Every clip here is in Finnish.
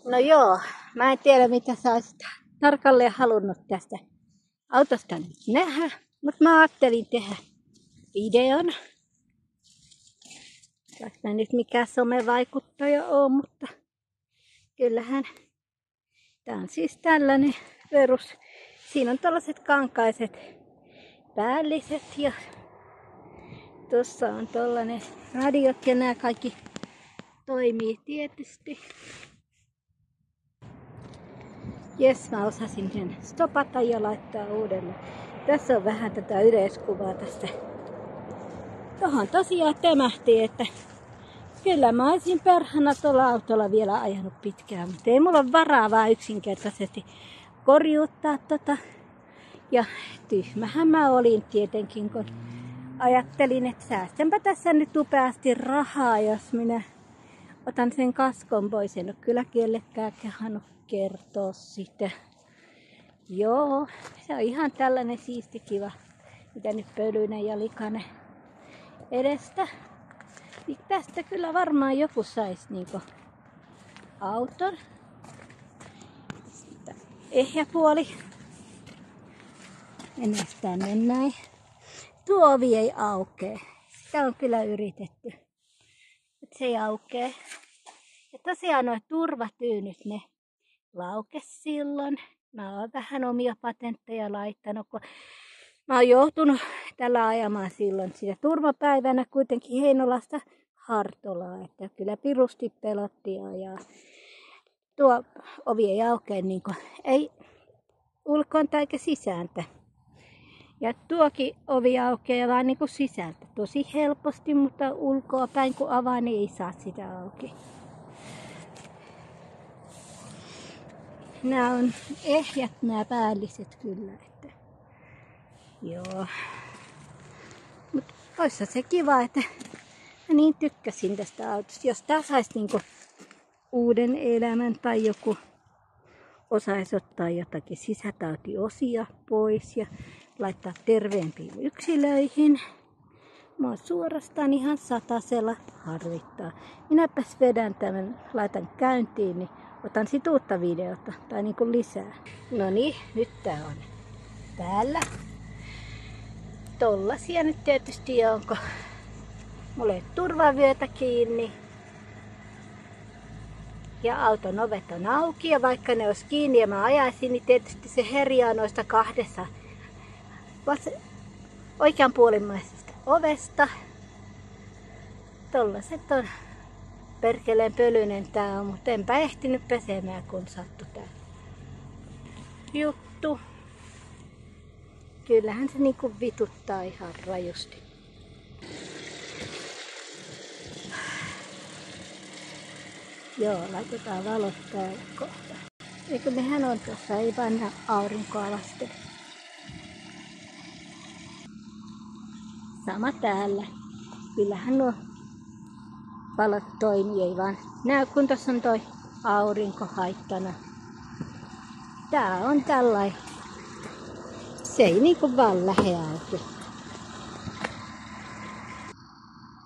No joo, mä en tiedä mitä sä olisit tarkalleen halunnut tästä autosta nyt nähdä, mutta mä ajattelin tehdä videon. Vaikka mä nyt mikään somevaikuttaja oo, mutta kyllähän tää on siis tällainen perus. Siinä on tällaiset kankaiset päälliset ja tossa on tollanen radiot ja nämä kaikki toimii tietysti. Jes, mä osasin sen stopata ja laittaa uudelleen. Tässä on vähän tätä yleiskuvaa tästä. Tohon tosiaan tömähti, että kyllä mä olisin perhana tuolla autolla vielä ajanut pitkään, mutta ei mulla ole varaa vaan yksinkertaisesti korjuuttaa tota. Ja tyhmähän mä olin tietenkin, kun ajattelin, että säästänpä tässä nyt upeasti rahaa, jos minä otan sen kaskon pois. En ole kyllä kellekään kehannut kertoa sitä. Joo, se on ihan tällainen siisti kiva, mitä nyt pölyinen ja likainen edestä. Niin tästä kyllä varmaan joku saisi niinku auton. Sitten ehjä puoli. Mennään tänne näin. Tuo ovi ei aukee. Sitä on kyllä yritetty. Mutta se ei aukee. Ja tosiaan nuo turvatyynyt, ne laukes silloin. Mä oon vähän omia patentteja laittanut, kun mä oon joutunut tällä ajamaan silloin sitä turvapäivänä kuitenkin Heinolasta Hartolaa, että kyllä pirusti pelotti ajaa. Tuo ovi ei aukea niin kuin, ei ulkoonta eikä sisääntä. Ja tuokin ovi aukeaa vaan niin kuin sisältä tosi helposti, mutta ulkoa päin kun avaa, niin ei saa sitä auki. Nämä on ehjät nämä päälliset kyllä. Että joo. Mutta olisi se kiva, että mä niin tykkäsin tästä autosta. Jos tää saisi niinku uuden elämän tai joku osaisi ottaa jotakin sisätautiosia pois ja laittaa terveempiin yksilöihin. Mua suorastaan ihan satasella harvittaa. Minäpäs vedän tämän, laitan käyntiin, niin otan sit uutta videota tai niinku lisää. No niin, nyt tää on täällä. Tollasia nyt tietysti onko. Mulla ei turvavyötä kiinni. Ja auton ovet on auki ja vaikka ne olisi kiinni ja mä ajaisin, niin tietysti se herjaa noista kahdessa oikeanpuolimmaisesta ovesta. Tollaset on perkeleen pölyinen tää on, mutta enpä ehtinyt pesemään kun sattui tää juttu. Kyllähän se niinku vituttaa ihan rajusti. Joo, laitetaan valot täällä kohta. Eikö mehän on tuossa, ei panna aurinkoa vasten. Sama täällä. Kyllähän nuo valot toimii, ei vaan näy kun tuossa on toi aurinko haittana. Tää on tällainen. Se ei niinku vaan lähe auki.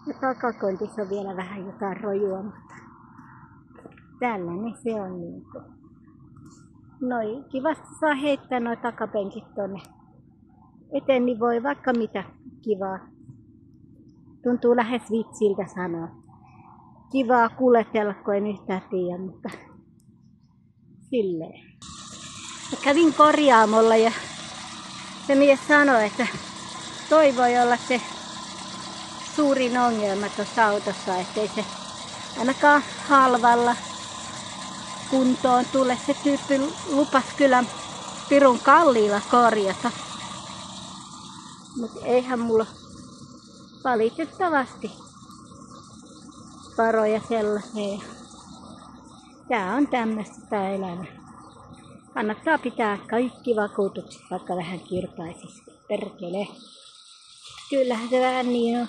Ja takakontissa on vielä vähän jotain rojua, mutta tällainen se on niinku. Noi kivasti saa heittää noi takapenkit tonne eteen, niin voi vaikka mitä kivaa. Tuntuu lähes vitsiltä sanoa. Kivaa kuljetella, kun en yhtään tiedä, mutta silleen. Mä kävin korjaamolla ja se mies sanoi, että toi voi olla se suurin ongelma tuossa autossa, ettei se ainakaan halvalla kuntoon tule. Se tyyppi lupas kyllä pirun kalliilla korjata. Mutta eihän mulla valitettavasti varoja sellaiseen. Tää on tämmöistä tää elämä. Kannattaa pitää kaikki vakuutukset, vaikka vähän kirpaisisi. Perkele. Kyllähän se vähän niin on.